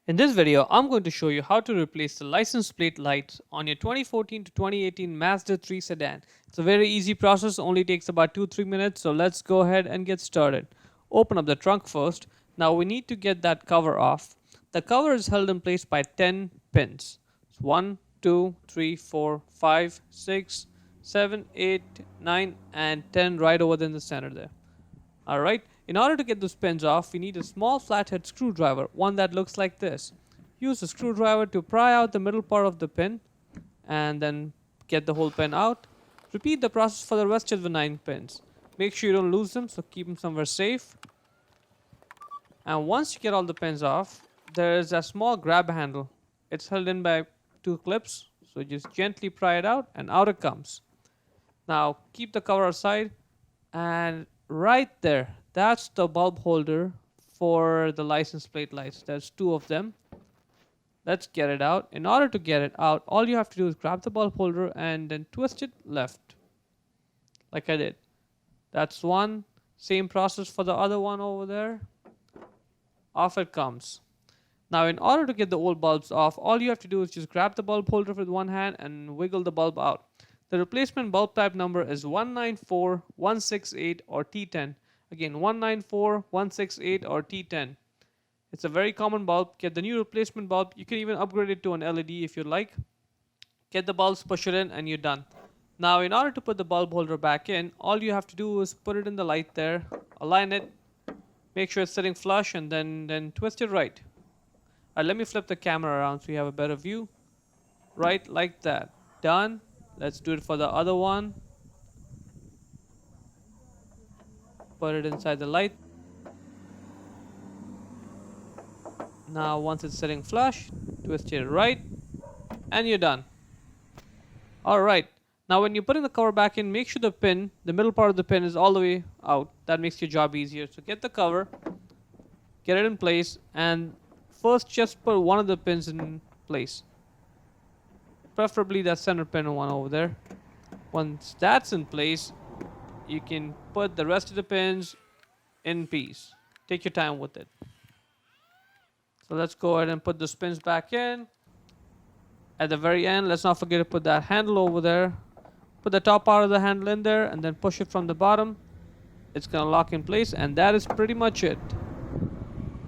In this video, I'm going to show you how to replace the license plate lights on your 2014 to 2018 Mazda 3 sedan. It's a very easy process, only takes about 2-3 minutes, so let's go ahead and get started. Open up the trunk first. Now we need to get that cover off. The cover is held in place by 10 pins. 1, 2, 3, 4, 5, 6, 7, 8, 9, and 10 right over in the center there. Alright, in order to get those pins off, we need a small flathead screwdriver, one that looks like this. Use the screwdriver to pry out the middle part of the pin and then get the whole pin out. Repeat the process for the rest of the 9 pins. Make sure you don't lose them, so keep them somewhere safe. And once you get all the pins off, there is a small grab handle. It's held in by 2 clips, so just gently pry it out and out it comes. Now keep the cover aside, and right there, that's the bulb holder for the license plate lights. There's 2 of them. Let's get it out. In order to get it out, all you have to do is grab the bulb holder and then twist it left, like I did. That's one. Same process for the other one over there. Off it comes. Now in order to get the old bulbs off, all you have to do is just grab the bulb holder with one hand and wiggle the bulb out. The replacement bulb type number is 194168 or T10. Again, 194168 or T10. It's a very common bulb. Get the new replacement bulb. You can even upgrade it to an LED if you like. Get the bulbs, push it in, and you're done. Now in order to put the bulb holder back in, all you have to do is put it in the light there, align it, make sure it's sitting flush, and then twist it right. Let me flip the camera around so you have a better view. Right, like that. Done. Let's do it for the other one. Put it inside the light. Now once it's sitting flush, twist it right, and you're done. Alright, now when you put in the cover back in, make sure the pin, the middle part of the pin, is all the way out. That makes your job easier. So get the cover, get it in place, and first just put one of the pins in place. Preferably that center pin one over there. Once that's in place, you can put the rest of the pins in piece. Take your time with it. So let's go ahead and put the pins back in. At the very end, let's not forget to put that handle over there. Put the top part of the handle in there and then push it from the bottom. It's gonna lock in place, and that is pretty much it.